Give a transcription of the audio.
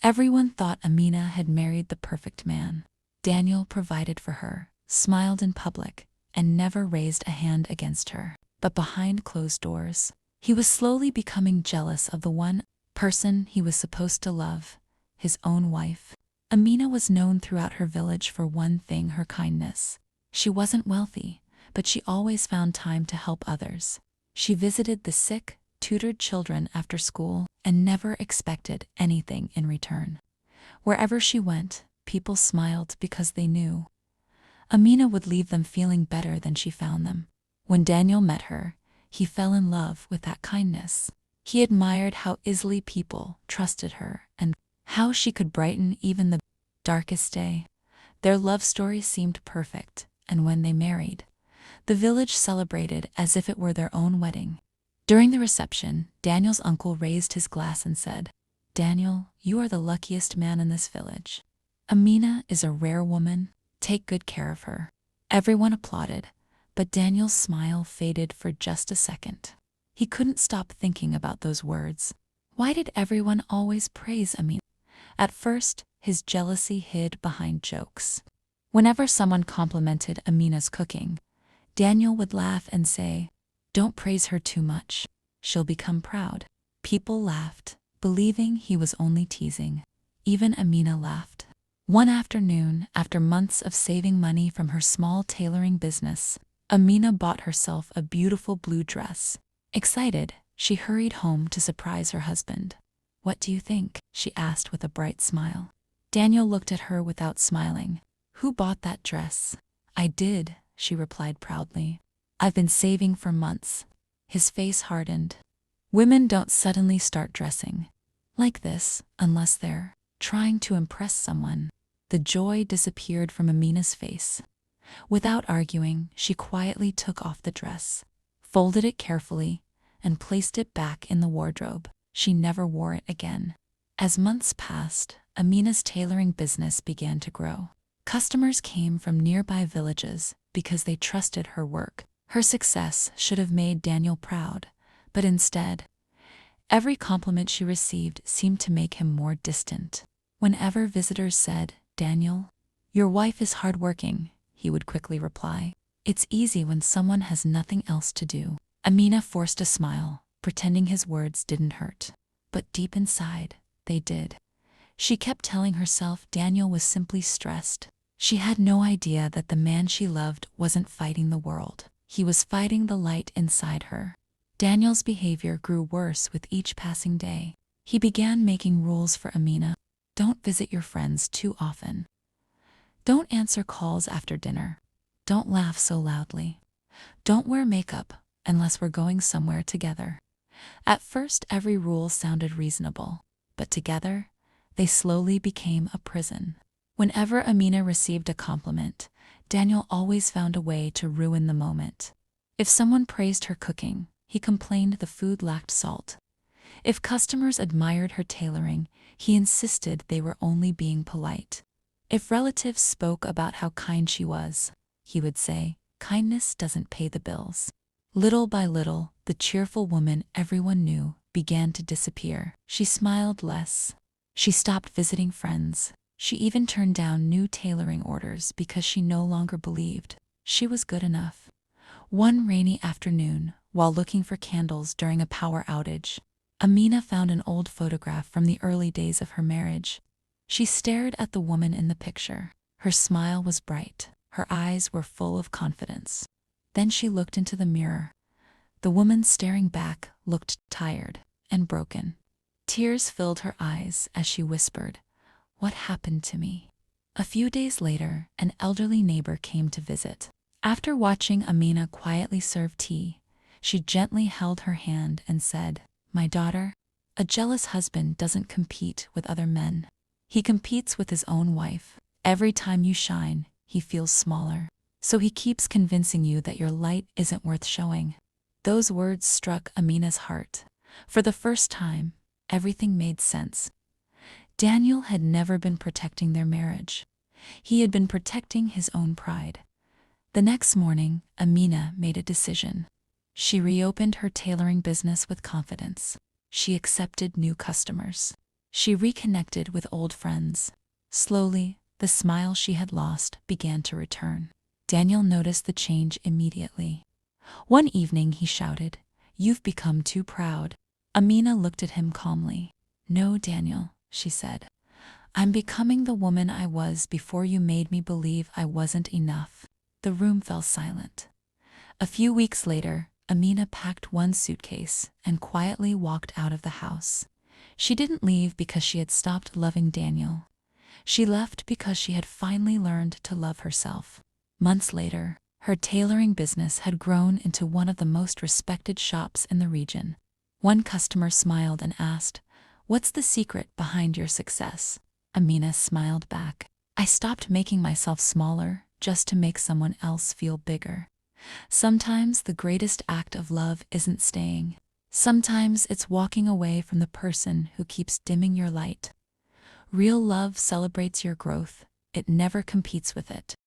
Everyone thought Amina had married the perfect man. Daniel provided for her, smiled in public, and never raised a hand against her. But behind closed doors, he was slowly becoming jealous of the one person he was supposed to love, his own wife. Amina was known throughout her village for one thing: her kindness. She wasn't wealthy, but she always found time to help others. She visited the sick, tutored children after school, and never expected anything in return. Wherever she went, people smiled because they knew Amina would leave them feeling better than she found them. When Daniel met her, he fell in love with that kindness. He admired how easily people trusted her and how she could brighten even the darkest day. Their love story seemed perfect, and when they married, the village celebrated as if it were their own wedding. During the reception, Daniel's uncle raised his glass and said, "Daniel, you are the luckiest man in this village. Amina is a rare woman. Take good care of her." Everyone applauded, but Daniel's smile faded for just a second. He couldn't stop thinking about those words. Why did everyone always praise Amina? At first, his jealousy hid behind jokes. Whenever someone complimented Amina's cooking, Daniel would laugh and say, "Don't praise her too much. She'll become proud." People laughed, believing he was only teasing. Even Amina laughed. One afternoon, after months of saving money from her small tailoring business, Amina bought herself a beautiful blue dress. Excited, she hurried home to surprise her husband. "What do you think?" she asked with a bright smile. Daniel looked at her without smiling. "Who bought that dress?" "I did," she replied proudly. "I've been saving for months." His face hardened. Women don't suddenly start dressing like this unless they're trying to impress someone. The joy disappeared from Amina's face. Without arguing, she quietly took off the dress, folded it carefully, and placed it back in the wardrobe. She never wore it again. As months passed, Amina's tailoring business began to grow. Customers came from nearby villages because they trusted her work. Her success should have made Daniel proud, but instead, every compliment she received seemed to make him more distant. Whenever visitors said, "Daniel, your wife is hardworking," he would quickly reply, "It's easy when someone has nothing else to do." Amina forced a smile, pretending his words didn't hurt. But deep inside, they did. She kept telling herself Daniel was simply stressed. She had no idea that the man she loved wasn't fighting the world. He was fighting the light inside her. Daniel's behavior grew worse with each passing day. He began making rules for Amina. Don't visit your friends too often. Don't answer calls after dinner. Don't laugh so loudly. Don't wear makeup unless we're going somewhere together. At first, every rule sounded reasonable, but together, they slowly became a prison. Whenever Amina received a compliment, Daniel always found a way to ruin the moment. If someone praised her cooking, he complained the food lacked salt. If customers admired her tailoring, he insisted they were only being polite. If relatives spoke about how kind she was, he would say, "Kindness doesn't pay the bills." Little by little, the cheerful woman everyone knew began to disappear. She smiled less. She stopped visiting friends. She even turned down new tailoring orders because she no longer believed she was good enough. One rainy afternoon, while looking for candles during a power outage, Amina found an old photograph from the early days of her marriage. She stared at the woman in the picture. Her smile was bright. Her eyes were full of confidence. Then she looked into the mirror. The woman staring back looked tired and broken. Tears filled her eyes as she whispered, "What happened to me?" A few days later, an elderly neighbor came to visit. After watching Amina quietly serve tea, she gently held her hand and said, "My daughter, a jealous husband doesn't compete with other men. He competes with his own wife. Every time you shine, he feels smaller. So he keeps convincing you that your light isn't worth showing." Those words struck Amina's heart. For the first time, everything made sense. Daniel had never been protecting their marriage. He had been protecting his own pride. The next morning, Amina made a decision. She reopened her tailoring business with confidence. She accepted new customers. She reconnected with old friends. Slowly, the smile she had lost began to return. Daniel noticed the change immediately. One evening he shouted, "You've become too proud." Amina looked at him calmly. "No, Daniel," she said. "I'm becoming the woman I was before you made me believe I wasn't enough." The room fell silent. A few weeks later, Amina packed one suitcase and quietly walked out of the house. She didn't leave because she had stopped loving Daniel. She left because she had finally learned to love herself. Months later, her tailoring business had grown into one of the most respected shops in the region. One customer smiled and asked, "What's the secret behind your success?" Amina smiled back. "I stopped making myself smaller just to make someone else feel bigger." Sometimes the greatest act of love isn't staying. Sometimes it's walking away from the person who keeps dimming your light. Real love celebrates your growth. It never competes with it.